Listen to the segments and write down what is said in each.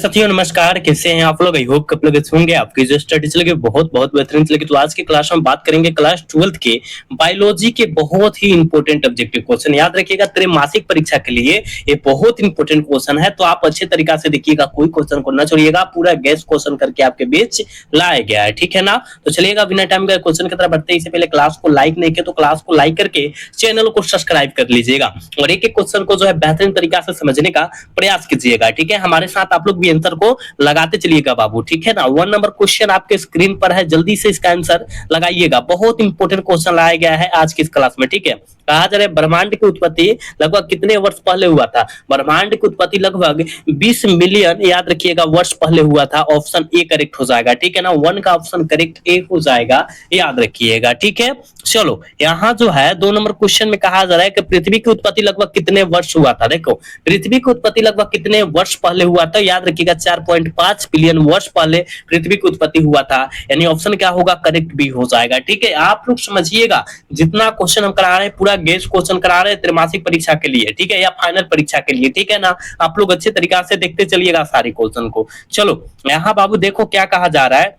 साथियों नमस्कार, कैसे हैं आप लोग। आई होप आप लोग अच्छे होंगे। आपकी जो स्टडी चलेगी बहुत बहुत बेहतरीन चलेगी। तो आज की क्लास में बात करेंगे क्लास 12th के बायोलॉजी के बहुत ही इंपॉर्टेंट ऑब्जेक्टिव क्वेश्चन। याद रखिएगा त्रैमासिक परीक्षा के लिए ये बहुत इंपॉर्टेंट क्वेश्चन है, तो आप अच्छे तरीका से देखिएगा, कोई क्वेश्चन को न छोड़िएगा। पूरा गैस क्वेश्चन करके आपके बीच लाया गया है, ठीक है ना। तो चलिएगा बिना टाइम का क्वेश्चन की तरफ बढ़ते हैं। इससे पहले क्लास को लाइक नहीं किया तो क्लास को लाइक करके चैनल को सब्सक्राइब कर लीजिएगा और एक एक क्वेश्चन को जो है बेहतरीन तरीका से समझने का प्रयास कीजिएगा, ठीक है। हमारे साथ आप लोग भी आंसर को लगाते चलिएगा बाबू, ठीक है ना। 1 नंबर क्वेश्चन आपके स्क्रीन पर है, जल्दी से इसका आंसर लगाइएगा। बहुत इंपॉर्टेंट क्वेश्चन लाया गया है आज की इस क्लास में, ठीक है। कहा जा रहा है ब्रह्मांड की उत्पत्ति लगभग कितने वर्ष पहले हुआ था। ब्रह्मांड की उत्पत्ति लगभग 20 मिलियन याद रखिएगा वर्ष पहले हुआ था। ऑप्शन ए करेक्ट हो जाएगा, ठीक है ना। 1 का ऑप्शन करेक्ट ए हो जाएगा, याद रखिएगा, ठीक है। चलो यहाँ जो है 2 नंबर क्वेश्चन में कहा जा रहा है कि पृथ्वी की उत्पत्ति लगभग कितने वर्ष हुआ था। देखो पृथ्वी की उत्पत्ति लगभग कितने वर्ष पहले हुआ था, याद रखिएगा 4.5 बिलियन वर्ष पहले पृथ्वी की उत्पत्ति हुआ था। यानी ऑप्शन क्या होगा, करेक्ट बी हो जाएगा, ठीक है। आप लोग समझिएगा, जितना क्वेश्चन हम करा रहे हैं पूरा गेस क्वेश्चन करा रहे हैं त्रैमासिक परीक्षा के लिए, ठीक है, या फाइनल परीक्षा के लिए, ठीक है ना। आप लोग अच्छे तरीका से देखते चलिएगा सारे क्वेश्चन को। चलो यहाँ बाबू देखो क्या कहा जा रहा है।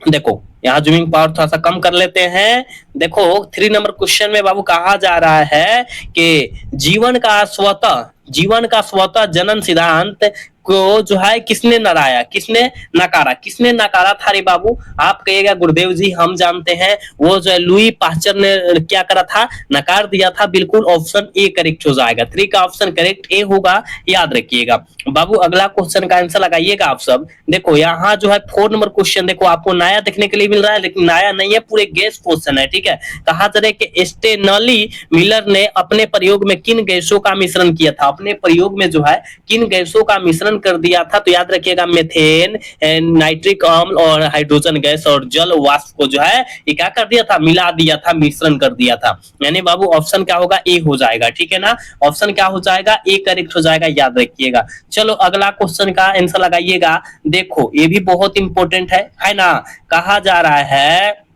देखो यहाँ जूमिंग पावर थोड़ा सा कम कर लेते हैं। देखो 3 नंबर क्वेश्चन में बाबू कहा जा रहा है कि जीवन का स्वतः जनन सिद्धांत को जो है किसने नकारा था रे बाबू। आप कहिएगा गुरुदेव जी हम जानते हैं, वो जो है लुई पास्चर ने क्या करा था, नकार दिया था। बिल्कुल ऑप्शन ए करेक्ट हो जाएगा। 3 का ऑप्शन करेक्ट ए होगा, याद रखिएगा बाबू। अगला क्वेश्चन का आंसर लगाइएगा आप सब। देखो यहाँ जो है 4 नंबर क्वेश्चन, देखो आपको नया देखने के लिए मिल रहा है, लेकिन नया नहीं है, पूरे गेस क्वेश्चन है, ठीक है। कहा जा रहा है कि स्टेनली मिलर ने अपने प्रयोग में किन गैसों का मिश्रण किया था। अपने प्रयोग में जो है किन गैसों का मिश्रण कर दिया था, तो याद रखिएगा मेथेन, नाइट्रिक अम्ल और हाइड्रोजन गैस और जल वाष्प को जो है ये क्या कर दिया था, मिला दिया था, मिश्रण कर दिया था। यानी बाबू ऑप्शन क्या होगा, ए हो जाएगा, ठीक है ना। ऑप्शन क्या हो जाएगा, ए करेक्ट हो जाएगा, याद रखिएगा। चलो अगला क्वेश्चन का आंसर लगाइएगा। देखो ये भी बहुत इंपॉर्टेंट है ना। कहा जा रहा है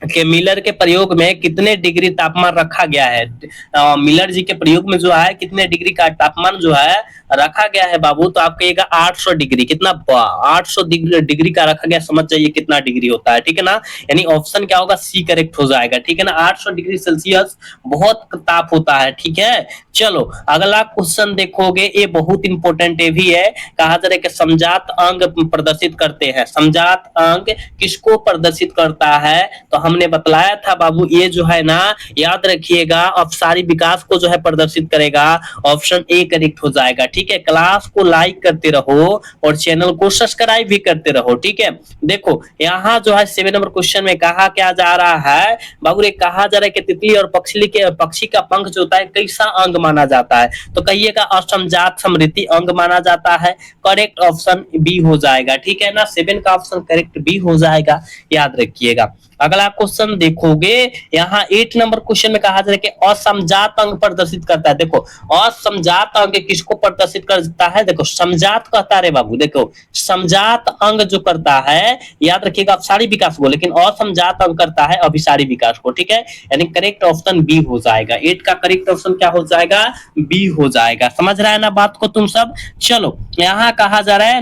कि मिलर के प्रयोग में कितने डिग्री तापमान रखा गया है। मिलर जी के प्रयोग में जो है कितने डिग्री का तापमान जो है रखा गया है बाबू, तो आप कहिएगा 800 डिग्री। कितना, 800 डिग्री का रखा गया। समझ जाइए कितना डिग्री होता है, ठीक है ना। यानी ऑप्शन क्या होगा, सी करेक्ट हो जाएगा, ठीक है ना। 800 डिग्री सेल्सियस बहुत ताप होता है, ठीक है। चलो अगला क्वेश्चन देखोगे, ये बहुत इंपॉर्टेंट भी है। कहा जा रहा है कि समजात अंग प्रदर्शित करते हैं। समजात अंग किसको प्रदर्शित करता है, तो हमने बतलाया था बाबू, ये जो है ना याद रखिएगा अपसारी विकास को जो है प्रदर्शित करेगा। ऑप्शन ए करेक्ट हो जाएगा, ठीक है। क्लास को लाइक करते रहो और चैनल को सब्सक्राइब भी करते रहो, ठीक है। देखो यहाँ जो है 7 नंबर क्वेश्चन में कहा क्या जा रहा है बाबू, ये कहा जा रहा है कि तितली और पक्षी का पंख जो होता है कैसा अंग माना जाता है, तो कहिएगा असमजात समृद्धि अंग माना जाता है। करेक्ट ऑप्शन बी हो जाएगा, ठीक है ना। 7 का ऑप्शन करेक्ट बी हो जाएगा, याद रखिएगा। अगला क्वेश्चन देखोगे, यहाँ 8 नंबर क्वेश्चन में कहा जा रहा है कि असमजात अंग प्रदर्शित करता है। देखो असमजात अंग किसको प्रदर्शित करता है, देखो समजात कहता है बाबू। देखो समजात अंग जो करता है याद रखिएगा अपसारी विकास को, लेकिन असमजात अंग करता है अभिसारी विकास को, ठीक है। यानी करेक्ट ऑप्शन बी हो जाएगा। 8 का करेक्ट ऑप्शन क्या हो जाएगा, बी हो जाएगा। समझ रहा है ना बात को तुम सब। चलो यहाँ कहा जा रहा है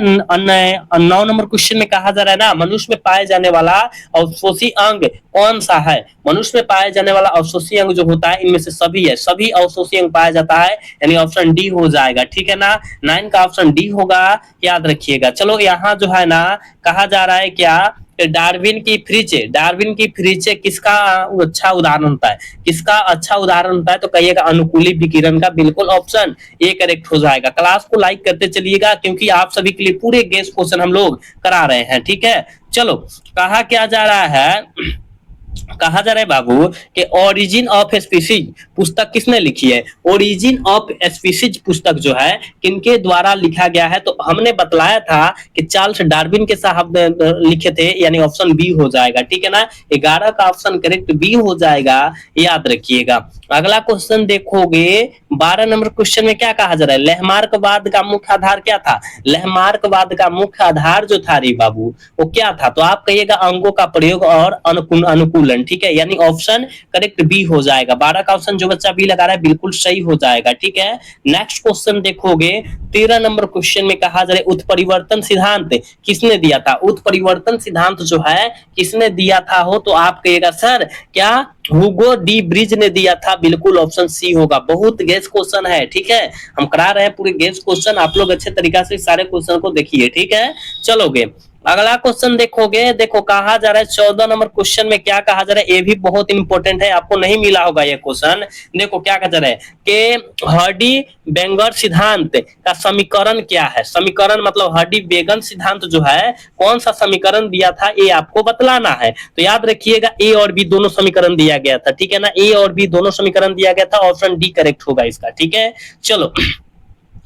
9 नंबर क्वेश्चन में कहा जा रहा है ना, मनुष्य में पाए जाने वाला अवशोषी अंग कौन सा है। मनुष्य में पाए जाने वाला अवशोषी अंग जो होता है इनमें से सभी है, सभी अवशोषी अंग पाया जाता है। यानी ऑप्शन डी हो जाएगा, ठीक है ना। 9 का ऑप्शन डी होगा, याद रखिएगा। चलो यहाँ जो है ना कहा जा रहा है क्या, डार्विन की फ्रिज किसका अच्छा उदाहरण होता है, किसका अच्छा उदाहरण होता है, तो कहिएगा अनुकूली विकिरण का। बिल्कुल ऑप्शन ए करेक्ट हो जाएगा। क्लास को लाइक करते चलिएगा क्योंकि आप सभी के लिए पूरे गेस क्वेश्चन हम लोग करा रहे हैं, ठीक है। चलो कहा क्या जा रहा है, कहा जा रहा है बाबू कि ओरिजिन ऑफ स्पीसीज पुस्तक किसने लिखी है। ओरिजिन ऑफ स्पीसीज पुस्तक जो है किनके द्वारा लिखा गया है, तो हमने बतलाया था कि चार्ल्स डार्विन के साहब लिखे थे। यानी ऑप्शन बी हो जाएगा, ठीक है ना। 11 का ऑप्शन करेक्ट बी हो जाएगा, याद रखिएगा। अगला क्वेश्चन देखोगे 12 नंबर क्वेश्चन में क्या कहा जा रहा है, लहमार्कवाद का मुख्य आधार क्या था। लहमार्कवाद का मुख्य आधार जो था रे बाबू वो क्या था, तो आप कहिएगा अंगों का प्रयोग और अनुकूल अनुकूलन, ठीक है, यानी ऑप्शन करेक्ट बी हो जाएगा। 12 का ऑप्शन जो बच्चा बी लगा रहा है बिल्कुल सही हो जाएगा, ठीक है। नेक्स्ट क्वेश्चन देखोगे 13 नंबर क्वेश्चन में कहा जा रहा है उत्परिवर्तन सिद्धांत किसने दिया था। उत्परिवर्तन सिद्धांत जो है किसने दिया था हो, तो आप कहिएगा सर क्या हुगो डी ब्रिज ने दिया था, बिल्कुल ऑप्शन सी होगा। बहुत गेस क्वेश्चन है, ठीक है, हम करा रहे हैं पूरे गेस क्वेश्चन, आप लोग अच्छे तरीका से सारे क्वेश्चन को देखिए, ठीक है। चलोगे अगला क्वेश्चन देखोगे, देखो कहा जा रहा है 14 नंबर क्वेश्चन में क्या कहा जा रहा है, ये भी बहुत इंपॉर्टेंट है, आपको नहीं मिला होगा ये क्वेश्चन। देखो क्या कहा जा रहा है कि हर्डी बेंगर सिद्धांत का समीकरण क्या है। समीकरण मतलब हर्डी बेगन सिद्धांत जो है कौन सा समीकरण दिया था ये आपको बतलाना है। तो याद रखिएगा ए और बी दोनों समीकरण दिया गया था, ठीक है ना, ए और बी दोनों समीकरण दिया गया था, ऑप्शन डी करेक्ट होगा इसका, ठीक है। चलो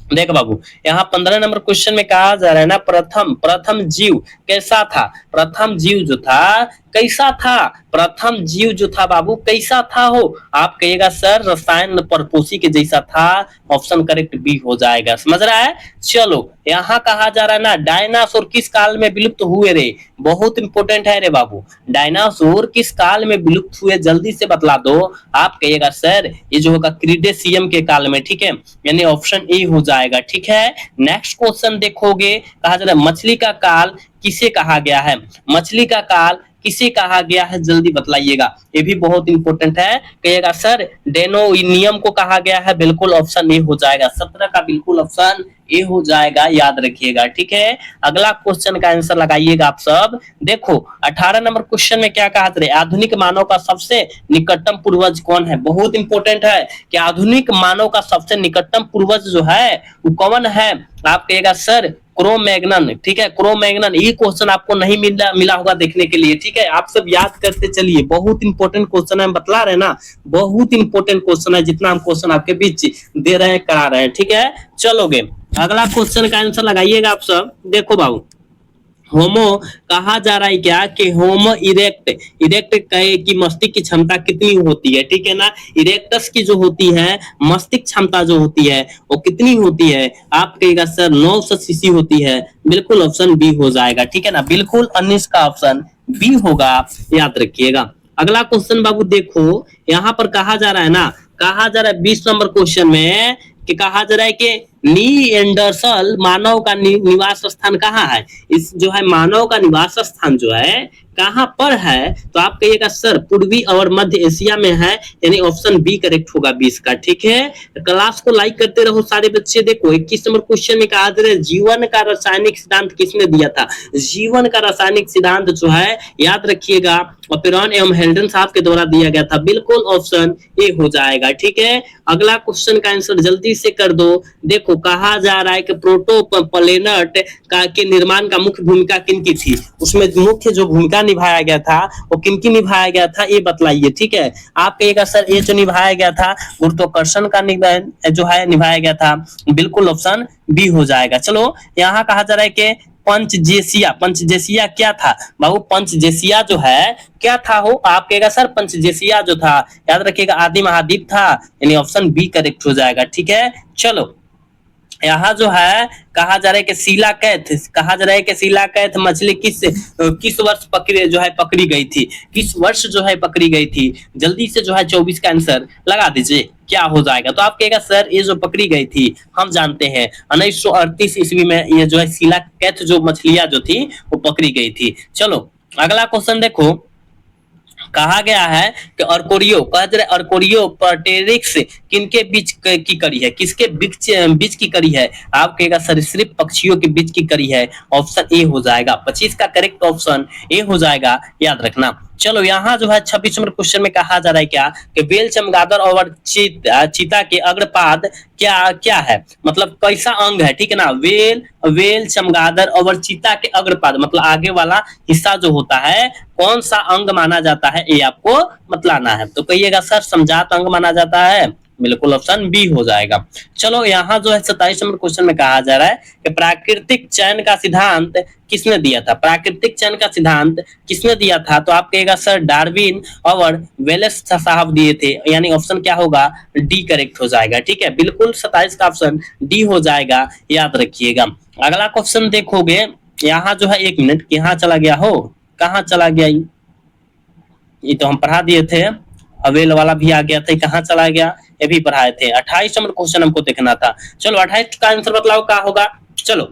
देख बाबू यहाँ 15 नंबर क्वेश्चन में कहा जा रहा है ना प्रथम जीव कैसा था। प्रथम जीव जो था कैसा था, प्रथम जीव जो था बाबू कैसा था हो, आप कहिएगा सर रसायन परपोषी के जैसा था, ऑप्शन करेक्ट बी हो जाएगा, समझ रहा है। चलो यहाँ कहा जा रहा है ना डायनासोर किस काल में विलुप्त हुए रे, बहुत इंपॉर्टेंट है रे बाबू, डायनासोर किस काल में विलुप्त हुए जल्दी से बतला दो। आप कहिएगा सर ये जो होगा क्रीटेशियम के काल में, ठीक है, यानी ऑप्शन ए हो जाएगा, ठीक है। नेक्स्ट क्वेश्चन देखोगे कहा जा रहा है मछली का काल किसे कहा गया है। मछली का काल किसे कहा गया है जल्दी बतलाइएगा, ये भी बहुत इंपॉर्टेंट है। कहिएगा सर डेनोनियम को कहा गया है, बिल्कुल ऑप्शन ए हो जाएगा। 17 का बिल्कुल ऑप्शन ए हो जाएगा, याद रखिएगा, ठीक है। अगला क्वेश्चन का आंसर लगाइएगा आप सब। देखो 18 नंबर क्वेश्चन में क्या कहा था, आधुनिक मानव का सबसे निकटतम पूर्वज कौन है। बहुत इंपॉर्टेंट है कि आधुनिक मानव का सबसे निकटतम पूर्वज जो है वो कौन है। आप कहिएगा सर क्रोमैग्नन, ठीक है, क्रोमैग्नन। ये क्वेश्चन आपको नहीं मिला होगा देखने के लिए, ठीक है, आप सब याद करते चलिए, बहुत इंपॉर्टेंट क्वेश्चन है, बतला रहे हैं ना, बहुत इंपॉर्टेंट क्वेश्चन है, जितना हम क्वेश्चन आपके बीच दे रहे हैं करा रहे हैं, ठीक है। चलोगे अगला क्वेश्चन का आंसर लगाइएगा आप सब। देखो बाबू होमो कहा जा रहा है क्या कि होमो इरेक्ट की मस्तिष्क की क्षमता कितनी होती है, ठीक है ना। इरेक्टस की जो होती है मस्तिष्क क्षमता जो होती है वो कितनी होती है, आप कहिएगा सर 900 सीसी होती है, बिल्कुल ऑप्शन बी हो जाएगा, ठीक है ना, बिल्कुल 19 का ऑप्शन बी होगा, याद रखिएगा। अगला क्वेश्चन बाबू देखो यहाँ पर कहा जा रहा है ना, कहा जा रहा है 20 नंबर क्वेश्चन में कि कहा जा रहा है कि नीएंडरथल मानव का निवास स्थान कहाँ है। इस जो है मानव का निवास स्थान जो है कहाँ पर है, तो आप कहिएगा सर पूर्वी और मध्य एशिया में है, यानी ऑप्शन बी करेक्ट होगा 20 का, ठीक है। क्लास को लाइक करते रहो सारे बच्चे। देखो 21 नंबर क्वेश्चन में कहा जा रहा है जीवन का रासायनिक सिद्धांत किसने दिया था। जीवन का रासायनिक सिद्धांत जो है याद रखिएगा ओपेरॉन एवं हेल्डन साहब के द्वारा दिया गया था, बिल्कुल ऑप्शन ए हो जाएगा, ठीक है। अगला क्वेश्चन का आंसर जल्दी से कर दो। देखो कहा जा रहा है कि प्रोटोप्लेनेट का के निर्माण का मुख्य भूमिका किनकी थी, उसमें मुख्य जो भूमिका निभाया गया था वो किनकी निभाया गया था ये बतलाइए, ठीक है। आप कहिएगा सर ये जो निभाया गया था गुरुत्वाकर्षण का जो है निभाया गया था, बिल्कुल ऑप्शन बी हो जाएगा। चलो यहाँ कहा जा रहा है कि पंचजेसिया क्या था बाबू, पंचजेसिया जो है क्या था हो, आप कहेगा सर पंचजेसिया जो था याद रखिएगा आदि महाद्वीप था, यानी ऑप्शन बी करेक्ट हो जाएगा, ठीक है। चलो यहाँ जो है कहा जा रहा है कि शिलाकैथ मछली किस वर्ष पकड़ी गई थी, किस वर्ष जो है पकड़ी गई थी, जल्दी से जो है 24 का आंसर लगा दीजिए क्या हो जाएगा। तो आप कहेगा सर ये जो पकड़ी गई थी हम जानते हैं 1938 ईस्वी में ये जो है शिलाकैथ जो मछलियां जो थी वो पकड़ी गई थी। चलो अगला क्वेश्चन देखो कहा गया है कि अर्कोरियो पर्टेरिक्स किनके बीच की कड़ी है, किसके बीच की कड़ी है, आप कहेगा सरीसृप पक्षियों के बीच की कड़ी है, ऑप्शन ए हो जाएगा। 25 का करेक्ट ऑप्शन ए हो जाएगा, याद रखना। चलो यहाँ जो है 26 नंबर क्वेश्चन में कहा जा रहा है क्या कि बेल चमगादड़ और चीता के अग्रपाद क्या है, मतलब कैसा अंग है, ठीक है ना। वेल चमगादड़ और चीता के अग्रपाद मतलब आगे वाला हिस्सा जो होता है कौन सा अंग माना जाता है ये आपको बतलाना है। तो कहिएगा सर समजात अंग माना जाता है, बिल्कुल ऑप्शन बी हो जाएगा। चलो यहाँ जो है 27 नंबर क्वेश्चन में कहा जा रहा है कि प्राकृतिक चयन का सिद्धांत किसने दिया था, प्राकृतिक चयन का सिद्धांत किसने दिया था, तो आप कहेगा सर डार्विन और वेलेस साहब दिए थे, यानी ऑप्शन क्या होगा डी करेक्ट हो जाएगा, ठीक है, बिल्कुल 27 का ऑप्शन डी हो जाएगा, याद रखिएगा। अगला क्वेश्चन देखोगे यहाँ जो है 1 मिनट यहाँ चला गया हो, कहाँ चला गया ये तो हम पढ़ा दिए थे। हवेल वाला भी आ गया था, ये कहाँ चला गया, ये भी पढ़ाए थे। 28 नंबर क्वेश्चन हमको देखना था। चलो 28 का आंसर बतलाओ क्या होगा। चलो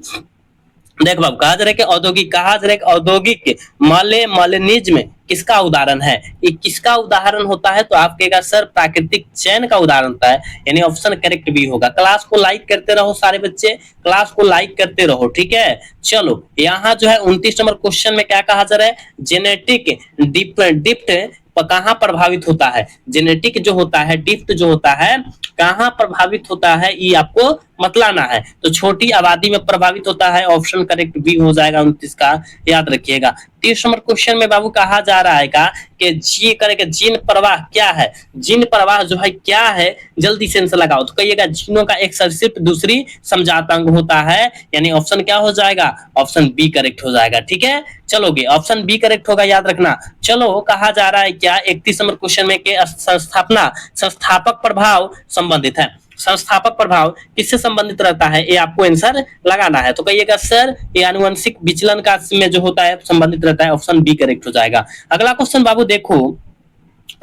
देख बाबू, कहा जा रहा है कि औद्योगिक, कहा जा रहा है कि औद्योगिक मालिन्यज्म किसका उदाहरण है। ये किसका उदाहरण होता है, तो आप कहेगा सर प्राकृतिक चयन का उदाहरण होता है, यानी ऑप्शन करेक्ट भी होगा। क्लास को लाइक करते रहो सारे बच्चे, क्लास को लाइक करते रहो, ठीक है। चलो यहाँ जो है 29 नंबर क्वेश्चन में क्या कहा जा रहा है, जेनेटिक डिफ्ट कहाँ प्रभावित होता है। जेनेटिक जो होता है, डिफ्ट जो होता है, कहाँ प्रभावित होता है, ये आपको मतलाना है। तो छोटी आबादी में प्रभावित होता है, ऑप्शन करेक्ट भी हो जाएगा 29 का, याद रखिएगा। 30 नंबर क्वेश्चन में बाबू कहा जा रहा है का कि जी करेगा जीन प्रवाह क्या है। जीन प्रवाह जो है क्या है, जल्दी से आंसर लगाओ। तो कहिएगा जीनों का एक सदस्यत्व दूसरी समझात अंग होता है, यानी ऑप्शन क्या हो जाएगा, ऑप्शन बी करेक्ट हो जाएगा, ठीक है। चलोगे ऑप्शन बी करेक्ट होगा, याद रखना। चलो कहा जा रहा है क्या 31 नंबर क्वेश्चन में के संस्थापना संस्थापक प्रभाव संबंधित है। संस्थापक प्रभाव किससे संबंधित रहता है, ये आपको आंसर लगाना है। तो कहिएगा सर ये आनुवंशिक विचलन का में जो होता है संबंधित रहता है, ऑप्शन बी करेक्ट हो जाएगा। अगला क्वेश्चन बाबू देखो,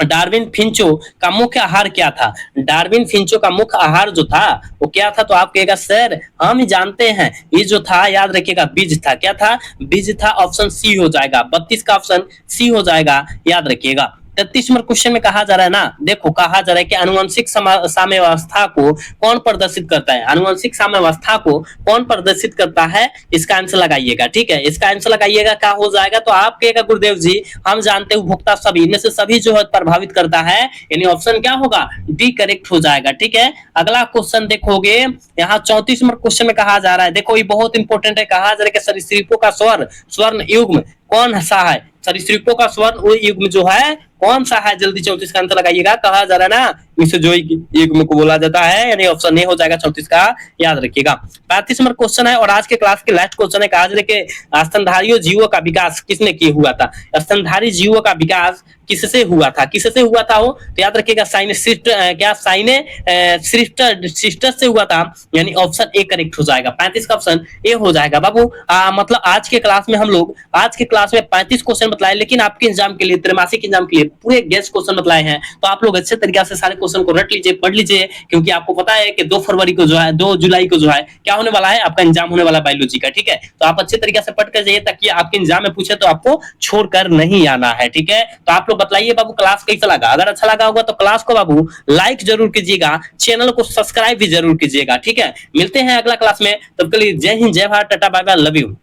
डार्विन फिंचो का मुख्य आहार क्या था। डार्विन फिंचो का मुख्य आहार जो था वो क्या था, तो आप कहेगा सर हम जानते हैं, ये जो था याद रखिएगा बीज था। क्या था, बीज था, ऑप्शन सी हो जाएगा। 32 का ऑप्शन सी हो जाएगा, याद रखिएगा। 33 नंबर क्वेश्चन में कहा जा रहा है ना, देखो कहा जा रहा है कि आनुवंशिक साम्यावस्था को कौन प्रदर्शित करता है। आनुवंशिक साम्यावस्था को कौन प्रदर्शित करता है, इसका आंसर लगाइएगा, ठीक है। इसका आंसर लगाइएगा, क्या हो जाएगा, तो आप कहेगा गुरुदेव जी हम जानते हैं उपभोक्ता सभी इनमें से सभी जो है प्रभावित करता है, यानी ऑप्शन क्या होगा, डी करेक्ट हो जाएगा, ठीक है। अगला क्वेश्चन देखोगे, यहाँ 34 नंबर क्वेश्चन में कहा जा रहा है, देखो ये बहुत इंपॉर्टेंट है। कहा जा रहा है कि सरीसृपों का स्वर्ण युग्म कौन सा है। सरीसृपों का स्वर्ण युग्म जो है कौन सा है, जल्दी 34 का आंसर लगाइएगा। कहा जा रहा है ना मिसोजोइक युग्म को बोला जाता है, यानी ऑप्शन ए हो जाएगा 34 का, याद रखिएगा। 35 नंबर क्वेश्चन है और आज के क्लास के लास्ट क्वेश्चन है। कहा जा रहा है कि स्तनधारी जीवों का विकास किसने किया हुआ था। स्तनधारी जीवों का विकास किससे हुआ था, किससे हुआ था वो, तो याद रखिएगा सिस्टर से हुआ था, यानी ऑप्शन ए करेक्ट हो जाएगा। 35 का ऑप्शन ए हो जाएगा बाबू। मतलब आज के क्लास में हम लोग आज के क्लास में 35 क्वेश्चन बतलाए, लेकिन आपके एग्जाम के लिए, त्रैमासिक एग्जाम के लिए पूरे गेस क्वेश्चन बतलाए हैं। तो आप लोग अच्छे तरीके से सारे क्वेश्चन को रट लीजिए, पढ़ लीजिए, क्योंकि आपको पता है कि 2 फरवरी को जो है, 2 जुलाई को जो है क्या होने वाला है, आपका एग्जाम होने वाला है बायोलॉजी का, ठीक है। तो आप अच्छे तरीके से पढ़ कर जाइए, ताकि आपके एग्जाम में पूछे तो आपको छोड़कर नहीं आना है, ठीक है। तो आप लोग बताइए बाबू क्लास कैसा लगा। अगर अच्छा लगा होगा तो क्लास को बाबू लाइक जरूर कीजिएगा, चैनल को सब्सक्राइब भी जरूर कीजिएगा, ठीक है। मिलते हैं अगला क्लास में, तब के लिए जय हिंद, जय Bharat, tata bye bye, love you.